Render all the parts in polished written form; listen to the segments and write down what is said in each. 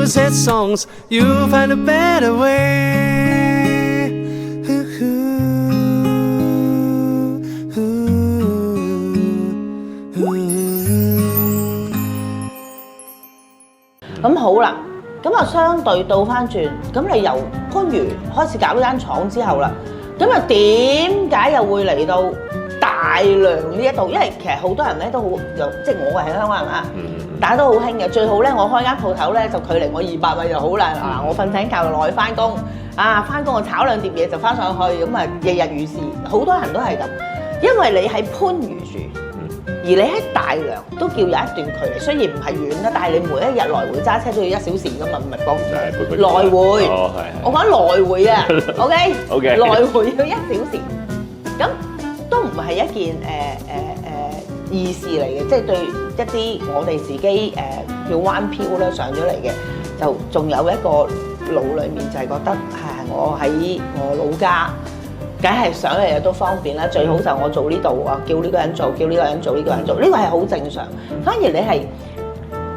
few sad songs, you'll find a better way. 咁好啦，咁啊相對倒翻轉，咁你由番禺開始搞呢間廠之後啦，咁啊點解又會嚟到大良呢一度？因為其實好多人咧都好，即係我係香港人啊，大家都好興嘅。最好咧，我開間鋪頭咧就距離我200米就好啦。啊，我瞓醒覺就落去翻工，啊翻工我炒兩碟嘢就翻上去，咁啊日日如是。好多人都係咁，因為你喺番禺住。而你喺大良都叫有一段距離，雖然唔係遠啦，但係你每一日來回揸車都要1小時噶嘛，唔係講來回。我講來回啊，OK， 來回要1小時，咁都唔係一件易事嚟嘅，即係對一啲我哋自己叫灣漂咧上咗嚟嘅，就仲有一個腦裡面就係覺得我喺我老家。梗係上嚟都方便啦，最好就我做呢度啊，叫呢個人做，叫呢個人做，呢個人做，呢個係好正常。反而你係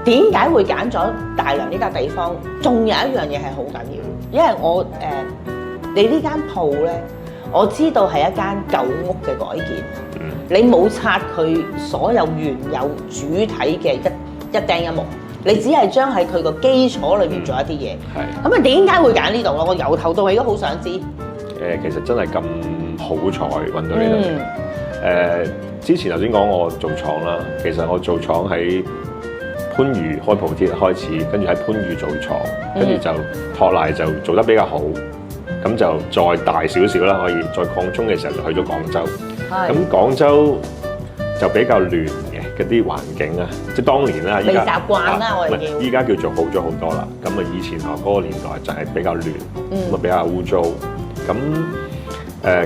點解會揀咗大良呢笪地方？仲有一樣嘢係好緊要，因為我你呢間鋪咧，我知道係一間舊屋嘅改建，你冇拆佢所有原有主體嘅一釘一木，你只係將喺佢個基礎裏邊做一啲嘢。咁啊，點解會揀呢度咯？我由頭到尾都好想知。其實真係咁好彩揾到呢度嘅。之前頭先講我做廠啦，其實我做廠喺番禺開鋪鐵開始，跟住喺番禺做廠，跟住就托賴就做得比較好，咁就再大少少啦，可以再擴充嘅時候就去咗廣州。咁廣州就比較亂嘅嗰啲環境啊，即係當年啦，依家未習慣啦，我哋叫。依家叫做好咗好多啦。咁啊，以前我嗰個年代就係比較亂，咁啊比較污糟。咁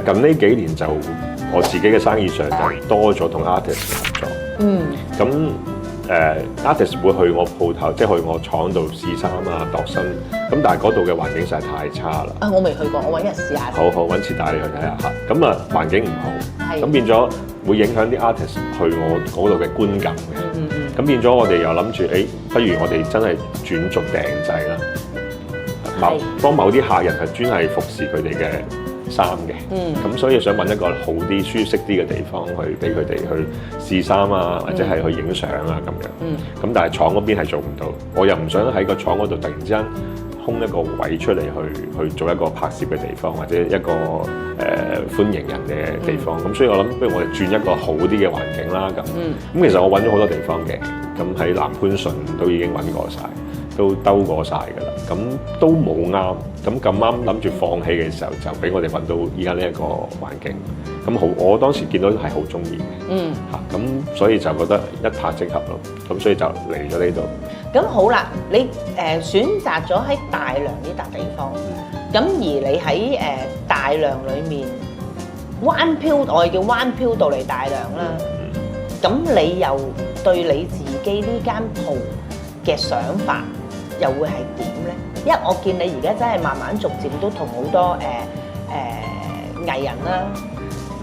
近呢幾年就我自己嘅生意上就多咗同 artist 合作。咁artist 會去我鋪頭，即係去我廠度試衫啊、度身。咁但係嗰度嘅環境實在太差啦。啊，我未去過，我揾日試下。好，揾次帶你去睇下嚇。咁啊，環境唔好，咁變咗會影響啲 artist 去我嗰度嘅觀感嘅。咁變咗我哋又諗住，不如我哋真係轉做訂製啦。幫某啲客人係專係服侍佢哋嘅衫嘅，咁所以想揾一個好啲、舒適啲嘅地方去俾佢哋去試衫啊，或者係去影相啊咁樣。咁但係廠嗰邊係做唔到，我又唔想喺個廠嗰度突然之間空一個位出嚟去做一個拍攝嘅地方，或者一個歡迎人嘅地方。咁所以我諗，不如我哋轉一個好啲嘅環境啦。咁其實我揾咗好多地方嘅，咁喺南番順都已經揾過晒。都兜過晒㗎啦，咁都冇啱，咁啱諗住放棄嘅時候，就俾我哋揾到依家呢一個環境，咁好，我當時見到係好中意嘅，咁所以就覺得一拍即合咯，咁所以就嚟咗呢度。咁好啦，你選擇咗喺大良呢笪地方，咁而你喺大良裡面灣漂，我哋叫灣漂到嚟大良啦，咁你又對你自己呢間鋪嘅想法又會係點咧？因為我見你而家真係慢慢逐漸都同好多藝人啦、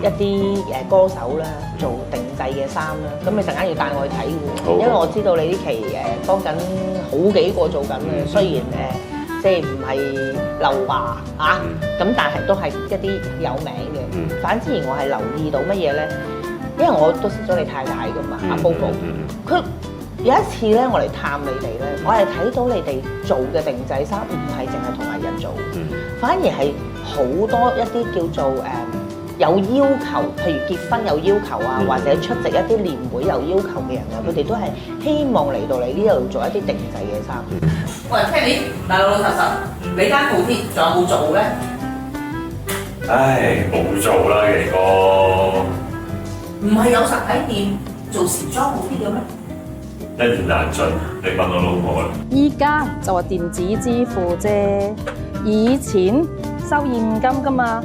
一啲歌手啦做定製嘅衫啦，咁你陣間要帶我去睇喎，因為我知道你呢期幫緊好幾個做緊嘅，雖然即係唔係劉華啊，咁但係都係一啲有名嘅。反之而我係留意到乜嘢咧？因為我都識咗你太太噶嘛，阿 Bobo，佢。有一次咧，我嚟探你哋咧，我係睇到你哋做嘅定製衫唔係淨係同藝人做，反而係好多一啲叫做有要求，譬如結婚有要求啊，或者出席一啲年會有要求嘅人啊，佢哋都係希望嚟到你呢度做一啲定製嘅衫。喂，Kenny，但老老實實，你間鋪貼仲有冇做咧？唉，冇做啦，奇哥。唔係有實體店做時裝鋪貼嘅咩？一言難盡，你問我老婆啦。依家就話電子支付啫，以前收現金㗎嘛。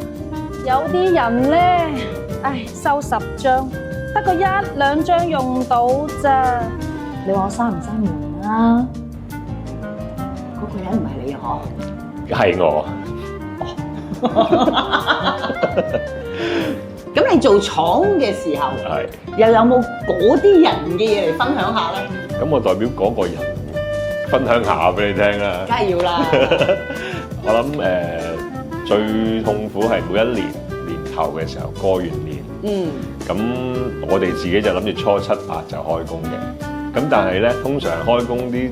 有啲人咧，收10張，得個1-2張用到咋？你話我閂唔閂門啊？嗰個人唔係你嗬？係我。咁你做廠嘅時候，又有冇嗰啲人嘅嘢嚟分享下咧？咁我代表嗰個人分享下俾你聽啦。梗係要啦。我諗最痛苦係每一年年頭嘅時候過完年，咁我哋自己就諗住初7、8就開工嘅。咁但係咧，通常開工啲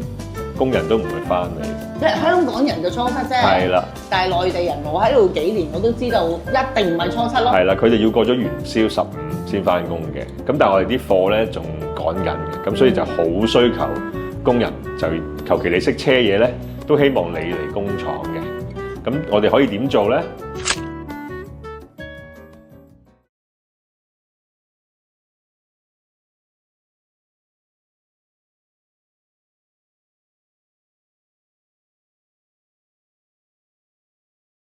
工人都唔會翻嚟。即係香港人就初7啫。係啦。但係內地人，我喺度幾年，我都知道一定唔係初7咯。係啦，佢哋要過咗元宵15先翻工嘅。咁但係我哋啲貨咧仲趕緊嘅，咁所以就好需求工人，就求其你識車嘢咧，都希望你嚟工廠嘅。咁我哋可以點做咧？